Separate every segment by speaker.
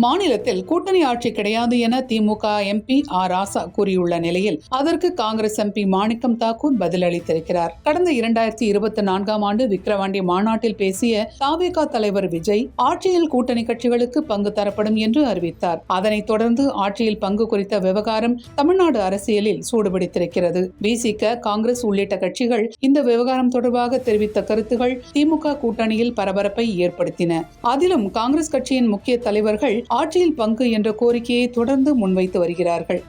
Speaker 1: மாநிலத்தில் கூட்டணி ஆட்சி கிடையாது என திமுக எம்பி ஆர் ராசா கூறியுள்ள நிலையில் அதற்கு காங்கிரஸ் எம்பி மாணிக்கம் தாக்கூர் பதிலளித்திருக்கிறார். கடந்த 2024ஆம் ஆண்டு விக்கிரவாண்டி மாநாட்டில் பேசிய தவிக தலைவர் விஜய் ஆட்சியில் கூட்டணி கட்சிகளுக்கு பங்கு தரப்படும் என்று அறிவித்தார். அதனைத் தொடர்ந்து ஆட்சியில் பங்கு குறித்த விவகாரம் தமிழ்நாடு அரசியலில் சூடுபிடித்திருக்கிறது. விசிக, காங்கிரஸ் உள்ளிட்ட கட்சிகள் இந்த விவகாரம் தொடர்பாக தெரிவித்த கருத்துகள் திமுக கூட்டணியில் பரபரப்பை ஏற்படுத்தின. அதிலும் காங்கிரஸ் கட்சியின் முக்கிய தலைவர்கள் ஆட்சியில் பங்கு என்ற கோரிக்கையை தொடர்ந்து முன்வைத்து வருகிறார்கள்.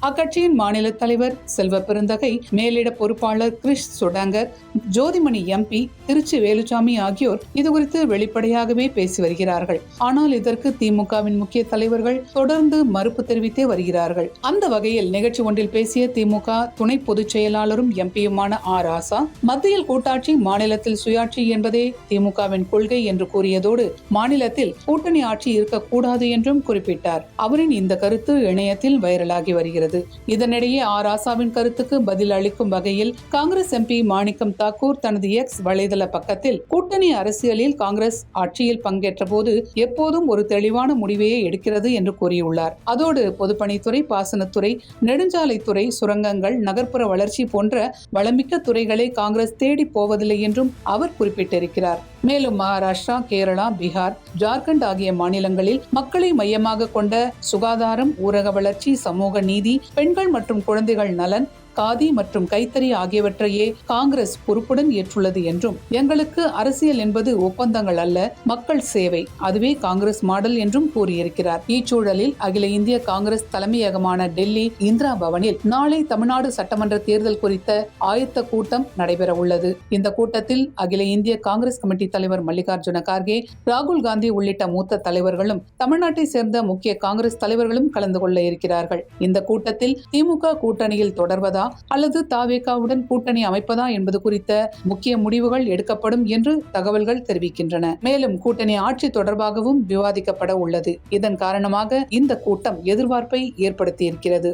Speaker 1: அக்கட்சியின் மாநில தலைவர் செல்வ பெருந்தகை, மேலிட பொறுப்பாளர் கிரிஷ் சுடாங்கர், ஜோதிமணி எம்பி, திருச்சி வேலுச்சாமி ஆகியோர் இதுகுறித்து வெளிப்படையாகவே பேசி வருகிறார்கள். ஆனால் இதற்கு திமுகவின் முக்கிய தலைவர்கள் தொடர்ந்து மறுப்பு தெரிவித்தே வருகிறார்கள். அந்த வகையில் நிகழ்ச்சி ஒன்றில் பேசிய திமுக துணை பொதுச் செயலாளரும் எம்பியுமான ஆர் ராசா, மத்தியில் கூட்டாட்சி, மாநிலத்தில் சுயாட்சி என்பதே திமுகவின் கொள்கை என்று கூறியதோடு மாநிலத்தில் கூட்டணி ஆட்சி இருக்கக்கூடாது என்றும் குறிப்பிட்டார். அவரின் இந்த கருத்து இணையத்தில் வைரலாகி வருகிறது. இதனிடையே ஆர் ராசாவின் கருத்துக்கு பதில் அளிக்கும் வகையில் காங்கிரஸ் எம்பி மாணிக்கம் தாக்கூர் தனது எக்ஸ் வலைதள பக்கத்தில், கூட்டணி அரசியலில் காங்கிரஸ் ஆட்சியில் பங்கேற்ற போது எப்போதும் ஒரு தெளிவான முடிவையே எடுக்கிறது என்று கூறியுள்ளார். அதோடு பொதுப்பணித்துறை, பாசனத்துறை, நெடுஞ்சாலைத்துறை, சுரங்கங்கள், நகர்ப்புற வளர்ச்சி போன்ற வளமிக்க துறைகளை காங்கிரஸ் தேடி போவதில்லை என்றும் அவர் குறிப்பிட்டிருக்கிறார். மேலும் மகாராஷ்டிரா, கேரளா, பீகார், ஜார்க்கண்ட் ஆகிய மாநிலங்களில் மக்களை மையமாக கொண்ட சுகாதாரம், ஊரக வளர்ச்சி, சமூக நீதி, பெண்கள் மற்றும் குழந்தைகள் நலன், காதி மற்றும் கைத்தறி ஆகியவற்றையே காங்கிரஸ் பொறுப்புடன் ஏற்றுள்ளது என்றும், எங்களுக்கு அரசியல் என்பது ஒப்பந்தங்கள் அல்ல, மக்கள் சேவை, அதுவே காங்கிரஸ் மாடல் என்றும் கூறியிருக்கிறார். இச்சூழலில் அகில இந்திய காங்கிரஸ் தலைமையகமான டெல்லி இந்திரா பவனில் நாளை தமிழ்நாடு சட்டமன்ற தேர்தல் குறித்த ஆயத்த கூட்டம் நடைபெற உள்ளது. இந்த கூட்டத்தில் அகில இந்திய காங்கிரஸ் கமிட்டி தலைவர் மல்லிகார்ஜுன கார்கே, ராகுல் காந்தி உள்ளிட்ட மூத்த தலைவர்களும் தமிழ்நாட்டை சேர்ந்த முக்கிய காங்கிரஸ் தலைவர்களும் கலந்து கொள்ள இருக்கிறார்கள். இந்த கூட்டத்தில் திமுக கூட்டணியில் தொடர்வதா அல்லது தவிகவுடன் கூட்டணி அமைப்பதா என்பது குறித்த முக்கிய முடிவுகள் எடுக்கப்படும் என்று தகவல்கள் தெரிவிக்கின்றன. மேலும் கூட்டணி ஆட்சி தொடர்பாகவும் விவாதிக்கப்பட உள்ளது. இதன் காரணமாக இந்த கூட்டம் எதிர்பார்ப்பை ஏற்படுத்தியிருக்கிறது.